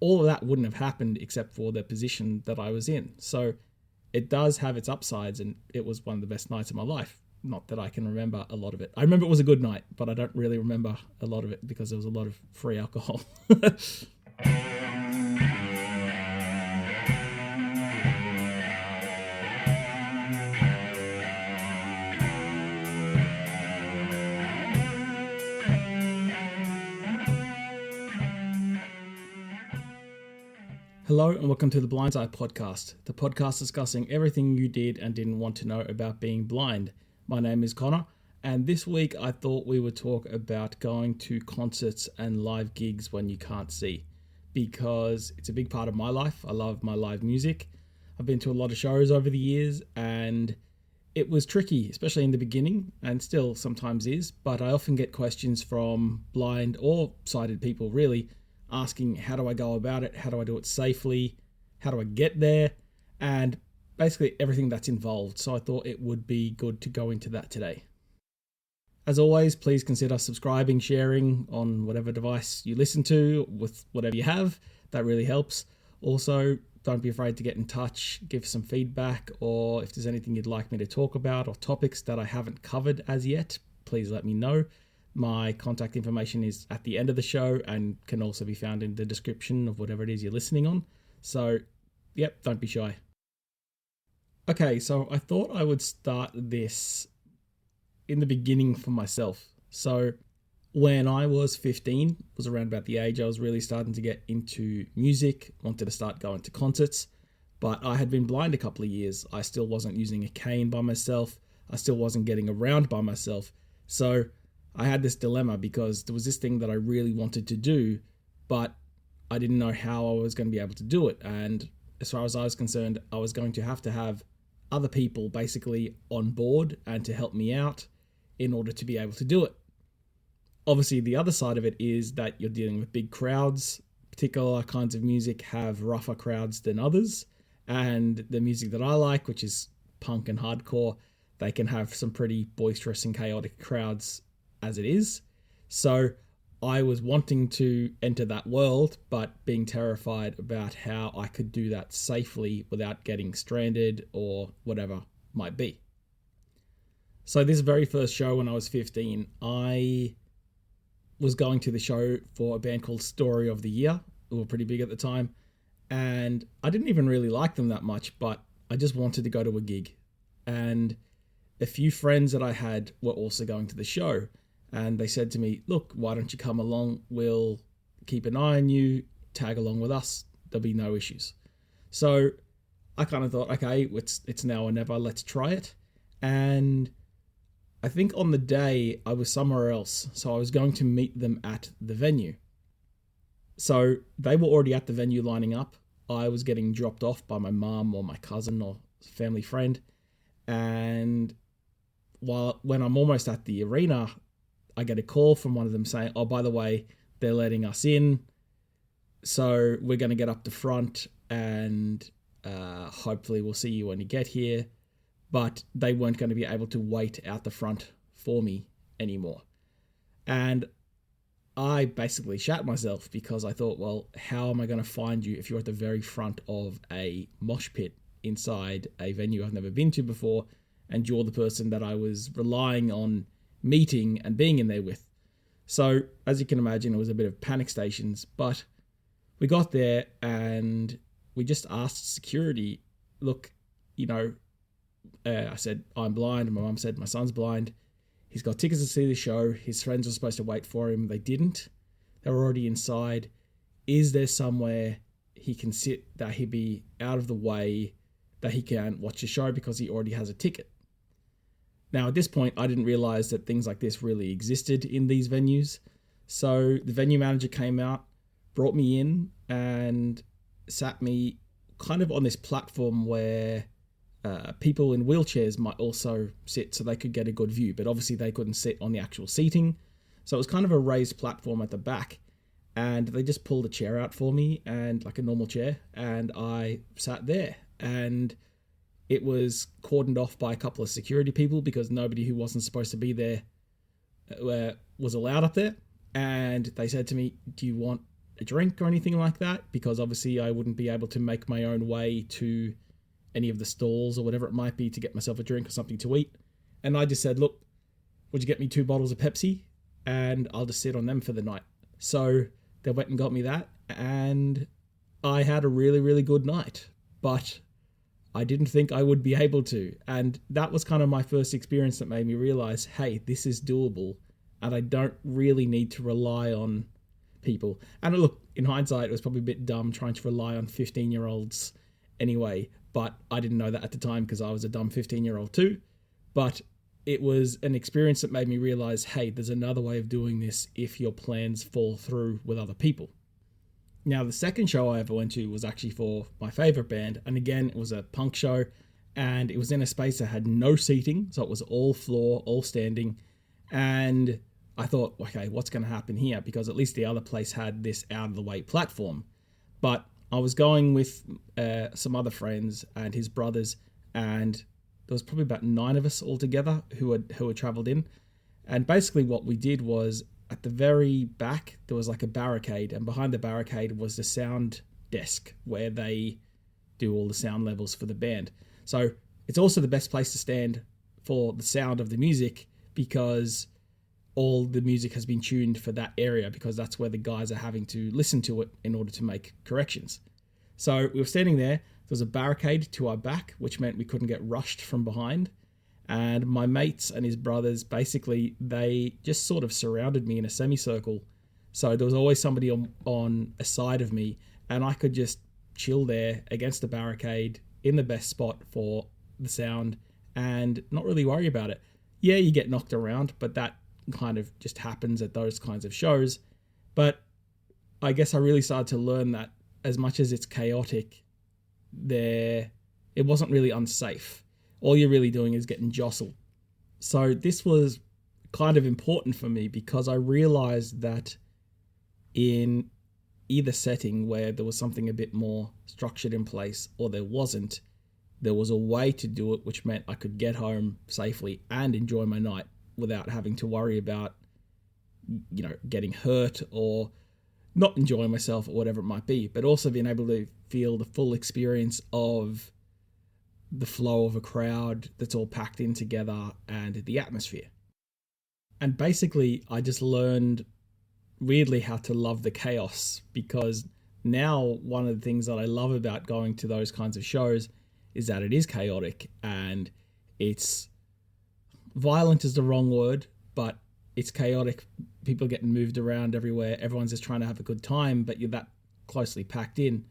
all of that wouldn't have happened except for the position that I was in. So it does have its upsides, and it was one of the best nights of my life. Not that I can remember a lot of it. I remember it was a good night, but I don't really remember a lot of it because there was a lot of free alcohol. Hello and welcome to the Blindseyepodcast, the podcast discussing everything you did and didn't want to know about being blind. My name is Connor, and this week I thought we would talk about going to concerts and live gigs when you can't see, because it's a big part of my life. I love my live music. I've been to a lot of shows over the years, and it was tricky, especially in the beginning, and still sometimes is, but I often get questions from blind or sighted people, really, asking how do I go about it, how do I do it safely, how do I get there, and basically everything that's involved. So I thought it would be good to go into that today. As always, please consider subscribing, sharing on whatever device you listen to with whatever you have. That really helps. Also, don't be afraid to get in touch, give some feedback, or if there's anything you'd like me to talk about or topics that I haven't covered as yet, please let me know. My contact information is at the end of the show and can also be found in the description of whatever it is you're listening on. So, yep, don't be shy. Okay, so I thought I would start this in the beginning for myself. So, when I was 15, was around about the age I was really starting to get into music, wanted to start going to concerts, but I had been blind a couple of years. I still wasn't using a cane by myself. I still wasn't getting around by myself. So, I had this dilemma because there was this thing that I really wanted to do, but I didn't know how I was going to be able to do it. And as far as I was concerned, I was going to have other people basically on board and to help me out in order to be able to do it. Obviously, the other side of it is that you're dealing with big crowds. Particular kinds of music have rougher crowds than others. And the music that I like, which is punk and hardcore, they can have some pretty boisterous and chaotic crowds as it is. So I was wanting to enter that world, but being terrified about how I could do that safely without getting stranded or whatever might be. So this very first show when I was 15, I was going to the show for a band called Story of the Year, who were pretty big at the time, and I didn't even really like them that much, but I just wanted to go to a gig. And a few friends that I had were also going to the show. And they said to me, look, why don't you come along? We'll keep an eye on you, tag along with us. There'll be no issues. So I kind of thought, okay, it's now or never. Let's try it. And I think on the day I was somewhere else. So I was going to meet them at the venue. So they were already at the venue lining up. I was getting dropped off by my mum or my cousin or family friend. And when I'm almost at the arena, I get a call from one of them saying, oh, by the way, they're letting us in. So we're going to get up the front and hopefully we'll see you when you get here. But they weren't going to be able to wait out the front for me anymore. And I basically shat myself because I thought, well, how am I going to find you if you're at the very front of a mosh pit inside a venue I've never been to before, and you're the person that I was relying on meeting and being in there with. So as you can imagine, it was a bit of panic stations, but we got there and we just asked security, look, I said, I'm blind. And my mum said, my son's blind. He's got tickets to see the show. His friends were supposed to wait for him. They didn't. They were already inside. Is there somewhere he can sit that he'd be out of the way, that he can watch the show because he already has a ticket? Now, at this point, I didn't realize that things like this really existed in these venues. So the venue manager came out, brought me in, and sat me kind of on this platform where people in wheelchairs might also sit so they could get a good view. But obviously, they couldn't sit on the actual seating. So it was kind of a raised platform at the back. And they just pulled a chair out for me, and like a normal chair, and I sat there. And it was cordoned off by a couple of security people because nobody who wasn't supposed to be there was allowed up there. And they said to me, do you want a drink or anything like that, because obviously I wouldn't be able to make my own way to any of the stalls or whatever it might be to get myself a drink or something to eat. And I just said, look, would you get me 2 bottles of Pepsi? And I'll just sit on them for the night. So they went and got me that, and I had a really, really good night. But I didn't think I would be able to. And that was kind of my first experience that made me realize, hey, this is doable, and I don't really need to rely on people. And look, in hindsight, it was probably a bit dumb trying to rely on 15-year-olds anyway, but I didn't know that at the time because I was a dumb 15-year-old too. But it was an experience that made me realize, hey, there's another way of doing this if your plans fall through with other people. Now, the second show I ever went to was actually for my favorite band. And again, it was a punk show, and it was in a space that had no seating. So it was all floor, all standing. And I thought, okay, what's going to happen here? Because at least the other place had this out of the way platform. But I was going with some other friends and his brothers, and there was probably about 9 of us all together who had traveled in. And basically what we did was, at the very back, there was like a barricade, and behind the barricade was the sound desk where they do all the sound levels for the band. So it's also the best place to stand for the sound of the music, because all the music has been tuned for that area, because that's where the guys are having to listen to it in order to make corrections. So we were standing there. There was a barricade to our back, which meant we couldn't get rushed from behind. And my mates and his brothers, basically, they just sort of surrounded me in a semicircle. So there was always somebody on a side of me, and I could just chill there against the barricade in the best spot for the sound and not really worry about it. Yeah, you get knocked around, but that kind of just happens at those kinds of shows. But I guess I really started to learn that as much as it's chaotic, it wasn't really unsafe. All you're really doing is getting jostled. So this was kind of important for me, because I realized that in either setting where there was something a bit more structured in place or there wasn't, there was a way to do it which meant I could get home safely and enjoy my night without having to worry about, getting hurt or not enjoying myself or whatever it might be, but also being able to feel the full experience of the flow of a crowd that's all packed in together and the atmosphere. And basically, I just learned weirdly how to love the chaos, because now one of the things that I love about going to those kinds of shows is that it is chaotic, and it's violent is the wrong word, but it's chaotic. People getting moved around everywhere. Everyone's just trying to have a good time, but you're that closely packed in.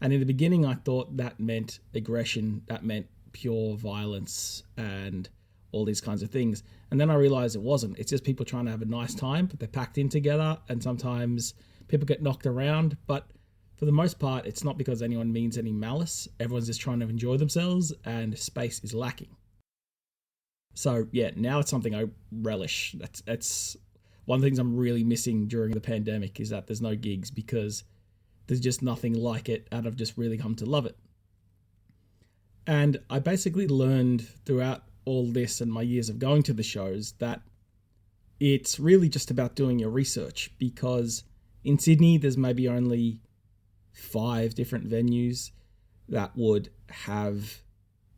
And in the beginning, I thought that meant aggression, that meant pure violence and all these kinds of things. And then I realized it wasn't. It's just people trying to have a nice time, but they're packed in together, and sometimes people get knocked around. But for the most part, it's not because anyone means any malice. Everyone's just trying to enjoy themselves, and space is lacking. So yeah, now it's something I relish. That's one of the things I'm really missing during the pandemic, is that there's no gigs, because there's just nothing like it, and I've just really come to love it. And I basically learned throughout all this and my years of going to the shows that it's really just about doing your research, because in Sydney, there's maybe only 5 different venues that would have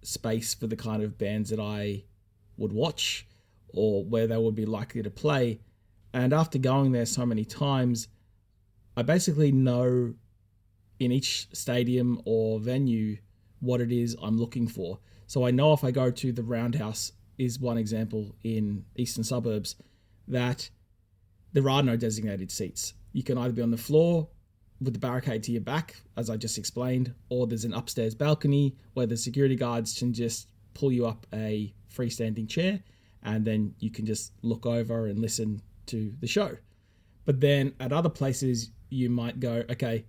space for the kind of bands that I would watch or where they would be likely to play. And after going there so many times, I basically know in each stadium or venue what it is I'm looking for. So I know if I go to the Roundhouse, is one example in eastern suburbs, that there are no designated seats. You can either be on the floor with the barricade to your back, as I just explained, or there's an upstairs balcony where the security guards can just pull you up a freestanding chair, and then you can just look over and listen to the show. But then at other places, you might go, okay,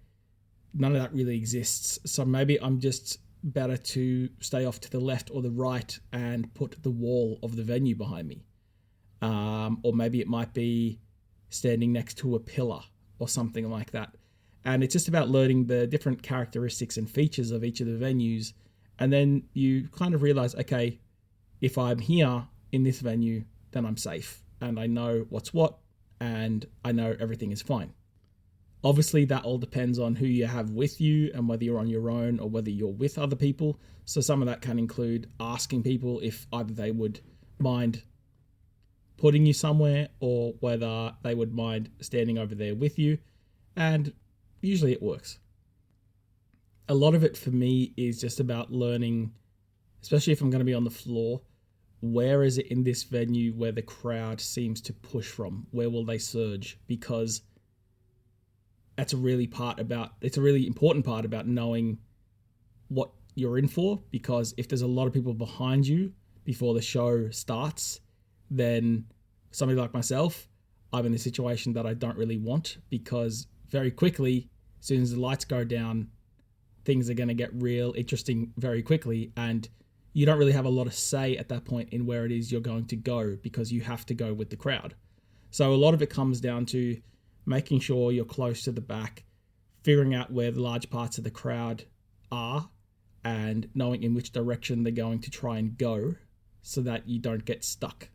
none of that really exists, so maybe I'm just better to stay off to the left or the right and put the wall of the venue behind me. Or maybe it might be standing next to a pillar or something like that. And it's just about learning the different characteristics and features of each of the venues. And then you kind of realize, okay, if I'm here in this venue, then I'm safe. And I know what's what, and I know everything is fine. Obviously, that all depends on who you have with you and whether you're on your own or whether you're with other people. So some of that can include asking people if either they would mind putting you somewhere or whether they would mind standing over there with you. And usually it works. A lot of it for me is just about learning, especially if I'm going to be on the floor, where is it in this venue where the crowd seems to push from? Where will they surge? Because it's a really important part about knowing what you're in for, because if there's a lot of people behind you before the show starts, then somebody like myself, I'm in a situation that I don't really want, because very quickly, as soon as the lights go down, things are going to get real interesting very quickly, and you don't really have a lot of say at that point in where it is you're going to go, because you have to go with the crowd. So a lot of it comes down to making sure you're close to the back, figuring out where the large parts of the crowd are, and knowing in which direction they're going to try and go so that you don't get stuck.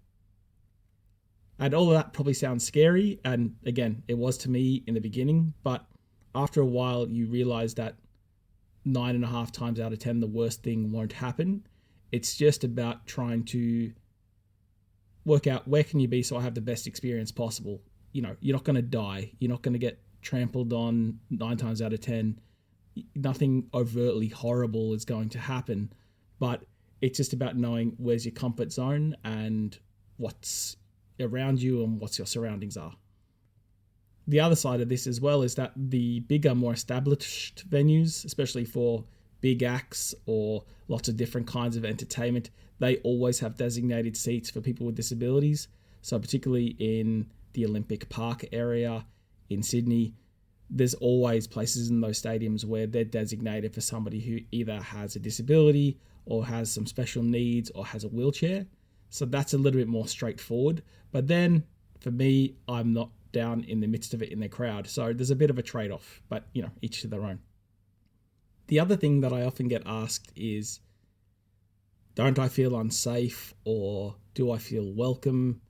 And all of that probably sounds scary, and again, it was to me in the beginning, but after a while you realize that 9.5 times out of 10 the worst thing won't happen. It's just about trying to work out where can you be so I have the best experience possible. You're not going to die. You're not going to get trampled on 9 times out of 10. Nothing overtly horrible is going to happen, but it's just about knowing where's your comfort zone and what's around you and what your surroundings are. The other side of this as well is that the bigger, more established venues, especially for big acts or lots of different kinds of entertainment, they always have designated seats for people with disabilities. So particularly in the Olympic Park area in Sydney, there's always places in those stadiums where they're designated for somebody who either has a disability or has some special needs or has a wheelchair. So that's a little bit more straightforward. But then for me, I'm not down in the midst of it in the crowd. So there's a bit of a trade-off, but each to their own. The other thing that I often get asked is, don't I feel unsafe, or do I feel welcome?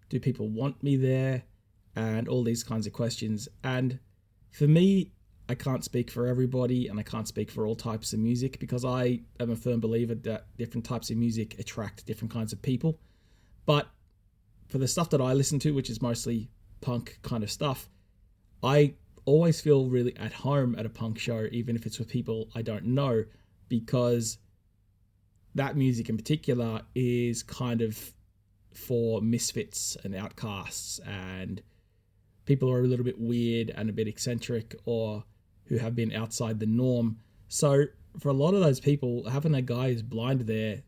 Do people want me there? And all these kinds of questions. And for me, I can't speak for everybody and I can't speak for all types of music, because I am a firm believer that different types of music attract different kinds of people. But for the stuff that I listen to, which is mostly punk kind of stuff, I always feel really at home at a punk show, even if it's with people I don't know, because that music in particular is kind of for misfits and outcasts and people who are a little bit weird and a bit eccentric or who have been outside the norm. So for a lot of those people, having a guy who's blind there,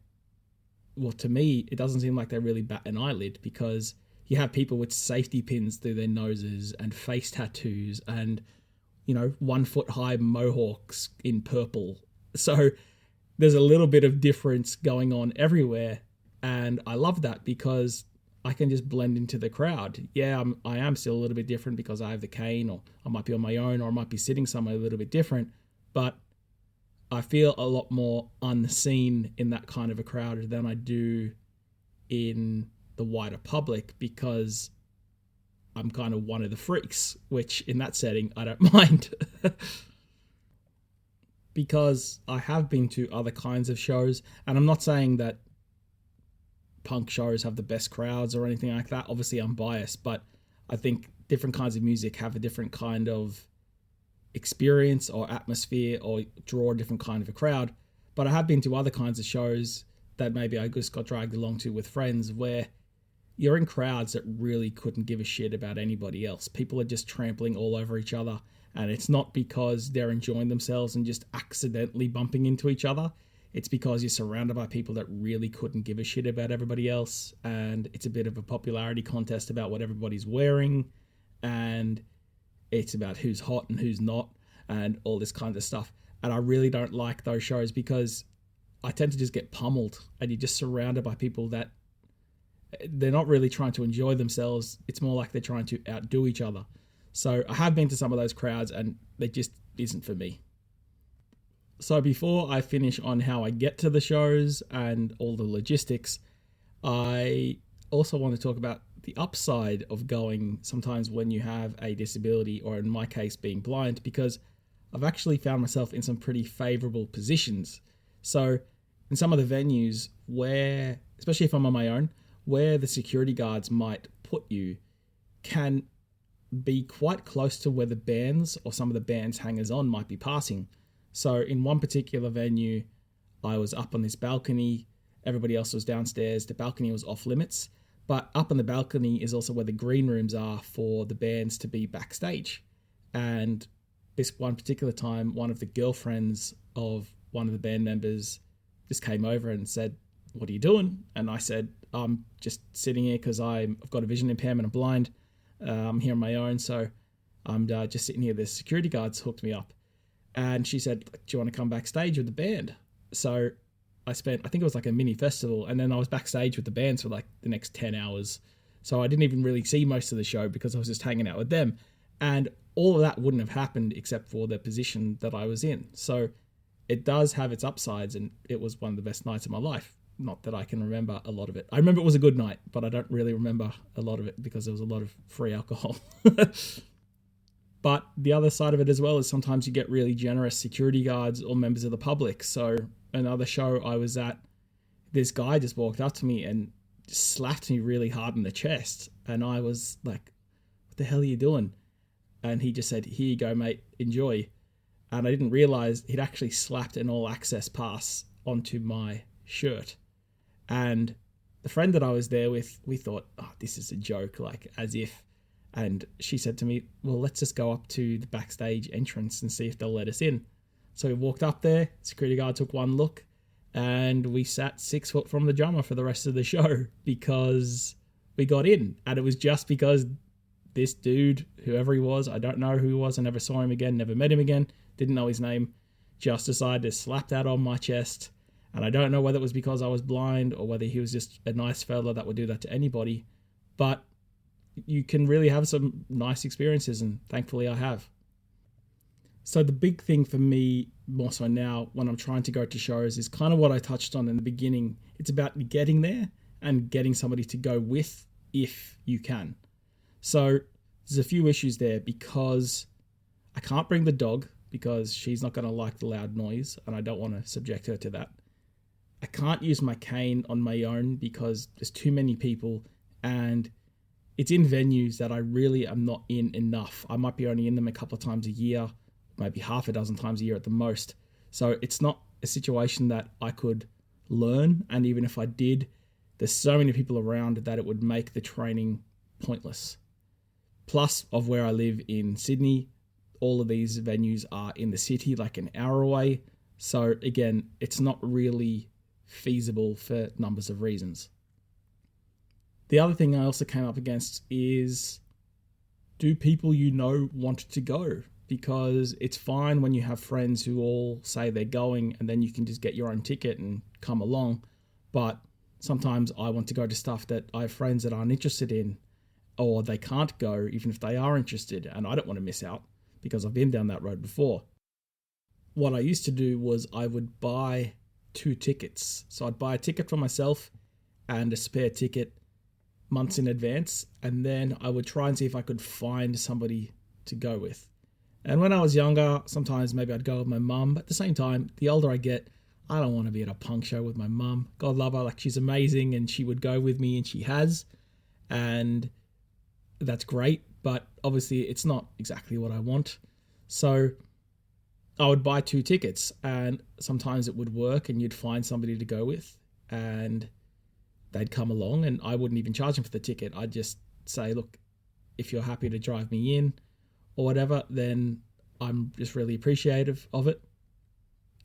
well, to me, it doesn't seem like they really bat an eyelid, because you have people with safety pins through their noses and face tattoos and, 1 foot high mohawks in purple. So there's a little bit of difference going on everywhere. And I love that, because I can just blend into the crowd. Yeah, I am still a little bit different because I have the cane, or I might be on my own, or I might be sitting somewhere a little bit different. But I feel a lot more unseen in that kind of a crowd than I do in the wider public, because I'm kind of one of the freaks, which in that setting, I don't mind. Because I have been to other kinds of shows, and I'm not saying that punk shows have the best crowds or anything like that. Obviously, I'm biased, but I think different kinds of music have a different kind of experience or atmosphere or draw a different kind of a crowd. But I have been to other kinds of shows that maybe I just got dragged along to with friends, where you're in crowds that really couldn't give a shit about anybody else. People are just trampling all over each other, and it's not because they're enjoying themselves and just accidentally bumping into each other. It's because you're surrounded by people that really couldn't give a shit about everybody else, and it's a bit of a popularity contest about what everybody's wearing, and it's about who's hot and who's not, and all this kind of stuff. And I really don't like those shows, because I tend to just get pummeled, and you're just surrounded by people that they're not really trying to enjoy themselves. It's more like they're trying to outdo each other. So I have been to some of those crowds, and they just isn't for me. So before I finish on how I get to the shows and all the logistics, I also want to talk about the upside of going sometimes when you have a disability, or in my case being blind, because I've actually found myself in some pretty favorable positions. So in some of the venues where, especially if I'm on my own, where the security guards might put you can be quite close to where the bands or some of the band's hangers on might be passing. So in one particular venue, I was up on this balcony, everybody else was downstairs, the balcony was off limits, but up on the balcony is also where the green rooms are for the bands to be backstage. And this one particular time, one of the girlfriends of one of the band members just came over and said, "What are you doing?" And I said, "I'm just sitting here because I've got a vision impairment, I'm blind. I'm here on my own, so I'm just sitting here. The security guards hooked me up." And she said, "Do you want to come backstage with the band?" So I think it was like a mini festival, and then I was backstage with the bands for like the next 10 hours. So I didn't even really see most of the show because I was just hanging out with them. And all of that wouldn't have happened except for the position that I was in. So it does have its upsides, and it was one of the best nights of my life. Not that I can remember a lot of it. I remember it was a good night, but I don't really remember a lot of it because there was a lot of free alcohol. But the other side of it as well is sometimes you get really generous security guards or members of the public. So another show I was at, this guy just walked up to me and just slapped me really hard in the chest. And I was like, "What the hell are you doing?" And he just said, "Here you go, mate, enjoy." And I didn't realize he'd actually slapped an all access pass onto my shirt. And the friend that I was there with, we thought, "Oh, this is a joke," like as if. And she said to me, "Well, let's just go up to the backstage entrance and see if they'll let us in." So we walked up there, security guard took one look, and we sat 6 foot from the drummer for the rest of the show because we got in. And it was just because this dude, whoever he was, I don't know who he was, I never saw him again, never met him again, didn't know his name, just decided to slap that on my chest. And I don't know whether it was because I was blind or whether he was just a nice fella that would do that to anybody. But you can really have some nice experiences, and thankfully I have. So the big thing for me, more so now, when I'm trying to go to shows is kind of what I touched on in the beginning. It's about getting there and getting somebody to go with if you can. So there's a few issues there because I can't bring the dog because she's not going to like the loud noise and I don't want to subject her to that. I can't use my cane on my own because there's too many people, and it's in venues that I really am not in enough. I might be only in them a couple of times a year, maybe half a dozen times a year at the most. So it's not a situation that I could learn. And even if I did, there's so many people around that it would make the training pointless. Plus, of where I live in Sydney, all of these venues are in the city, like an hour away. So again, it's not really feasible for numbers of reasons. The other thing I also came up against is, do people you know want to go? Because it's fine when you have friends who all say they're going and then you can just get your own ticket and come along. But sometimes I want to go to stuff that I have friends that aren't interested in, or they can't go even if they are interested, and I don't want to miss out because I've been down that road before. What I used to do was I would buy 2 tickets. So I'd buy a ticket for myself and a spare ticket months in advance, and then I would try and see if I could find somebody to go with. And when I was younger, sometimes maybe I'd go with my mum, but at the same time, the older I get, I don't want to be at a punk show with my mum. God love her, like she's amazing and she would go with me, and she has, and that's great, but obviously it's not exactly what I want. So I would buy 2 tickets, and sometimes it would work and you'd find somebody to go with, and they'd come along, and I wouldn't even charge them for the ticket. I'd just say, "Look, if you're happy to drive me in or whatever, then I'm just really appreciative of it."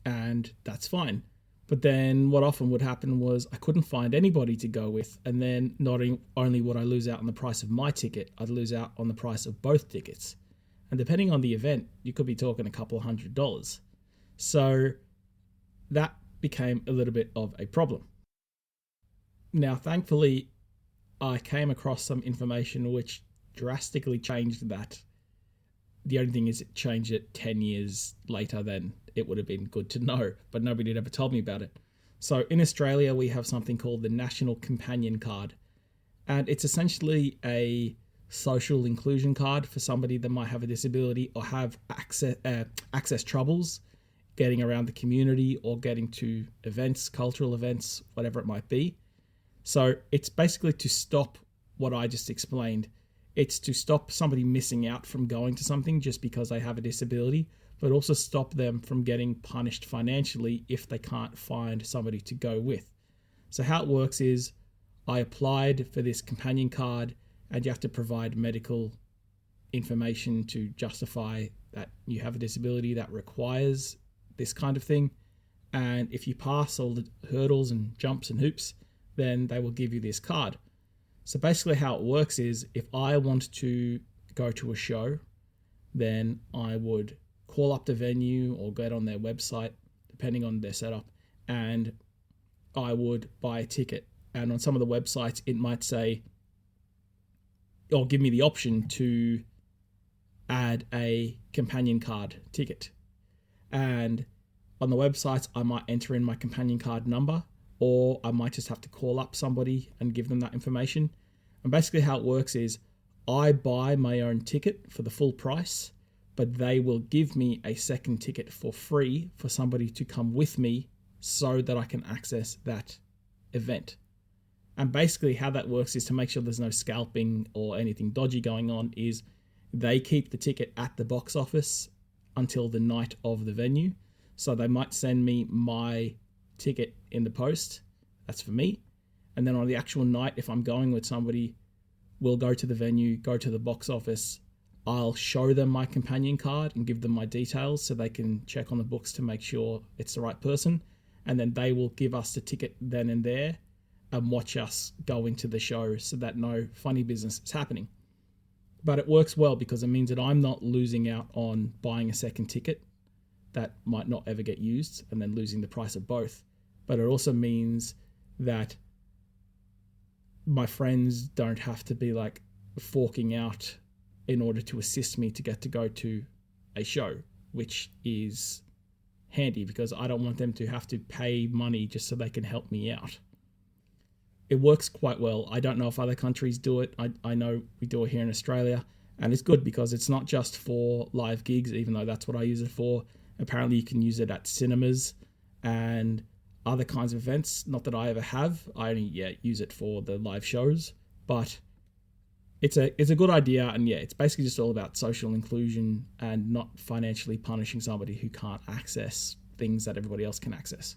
And that's fine. But then what often would happen was I couldn't find anybody to go with. And then not only would I lose out on the price of my ticket, I'd lose out on the price of both tickets. And depending on the event, you could be talking a couple of $100. So that became a little bit of a problem. Now, thankfully, I came across some information which drastically changed that. The only thing is it changed it 10 years later than it would have been good to know, but nobody had ever told me about it. So in Australia, we have something called the National Companion Card. And it's essentially a social inclusion card for somebody that might have a disability or have access troubles getting around the community or getting to events, cultural events, whatever it might be. So it's basically to stop what I just explained. It's to stop somebody missing out from going to something just because they have a disability, but also stop them from getting punished financially if they can't find somebody to go with. So how it works is I applied for this companion card, and you have to provide medical information to justify that you have a disability that requires this kind of thing. And if you pass all the hurdles and jumps and hoops, then they will give you this card. So basically how it works is if I want to go to a show, then I would call up the venue or get on their website, depending on their setup, and I would buy a ticket. And on some of the websites, it might say, or give me the option to add a companion card ticket. And on the websites, I might enter in my companion card number, or I might just have to call up somebody and give them that information. And basically how it works is I buy my own ticket for the full price, but they will give me a second ticket for free for somebody to come with me so that I can access that event. And basically how that works is to make sure there's no scalping or anything dodgy going on is they keep the ticket at the box office until the night of the venue. So they might send me my ticket in the post. That's for me. And then on the actual night, if I'm going with somebody, we'll go to the venue, go to the box office. I'll show them my companion card and give them my details so they can check on the books to make sure it's the right person. And then they will give us the ticket then and there and watch us go into the show so that no funny business is happening. But it works well because it means that I'm not losing out on buying a second ticket that might not ever get used and then losing the price of both. But it also means that my friends don't have to be like forking out in order to assist me to get to go to a show, which is handy because I don't want them to have to pay money just so they can help me out. It works quite well. I don't know if other countries do it. I know we do it here in Australia, and it's good because it's not just for live gigs, even though that's what I use it for. Apparently you can use it at cinemas and other kinds of events. Not that I ever have. I only use it for the live shows, but it's a good idea. And it's basically just all about social inclusion and not financially punishing somebody who can't access things that everybody else can access.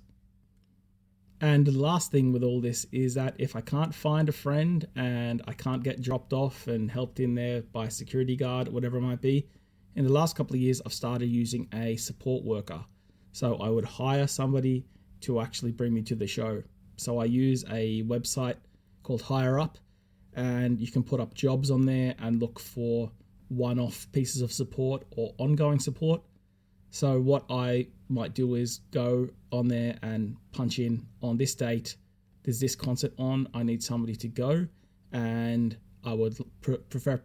And the last thing with all this is that if I can't find a friend and I can't get dropped off and helped in there by a security guard, whatever it might be, in the last couple of years, I've started using a support worker. So I would hire somebody to actually bring me to the show. So I use a website called Hire Up, and you can put up jobs on there and look for one-off pieces of support or ongoing support. So what I might do is go on there and punch in on this date, there's this concert on, I need somebody to go, and I would prefer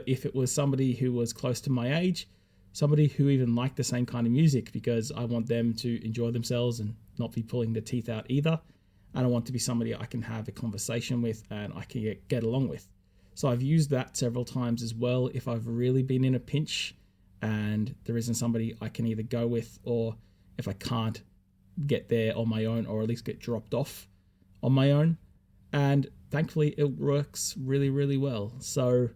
if it was somebody who was close to my age, somebody who even liked the same kind of music, because I want them to enjoy themselves and not be pulling their teeth out either. And I want to be somebody I can have a conversation with and I can get along with. So I've used that several times as well if I've really been in a pinch and there isn't somebody I can either go with, or if I can't get there on my own, or at least get dropped off on my own. And thankfully it works really, really well. So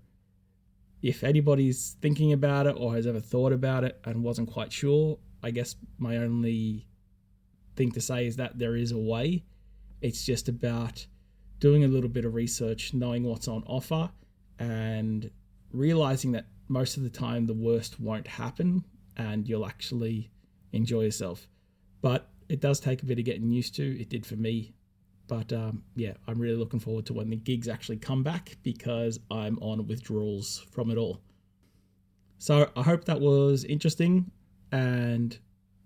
if anybody's thinking about it or has ever thought about it and wasn't quite sure, I guess my only thing to say is that there is a way. It's just about doing a little bit of research, knowing what's on offer, and realizing that most of the time the worst won't happen and you'll actually enjoy yourself. But it does take a bit of getting used to. It did for me. But I'm really looking forward to when the gigs actually come back, because I'm on withdrawals from it all. So I hope that was interesting and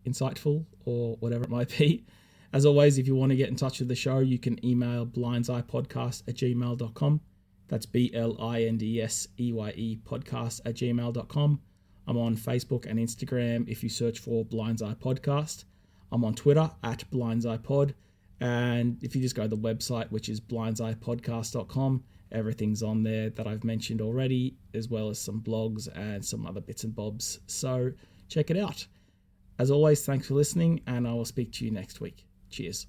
insightful, or whatever it might be. As always, if you want to get in touch with the show, you can email blindseyepodcast@gmail.com. That's BLINDSEYE podcast@gmail.com. I'm on Facebook and Instagram if you search for Blindseye Podcast. I'm on Twitter @BlindseyPod. And if you just go to the website, which is blindseyepodcast.com, everything's on there that I've mentioned already, as well as some blogs and some other bits and bobs. So check it out. As always, thanks for listening, and I will speak to you next week. Cheers.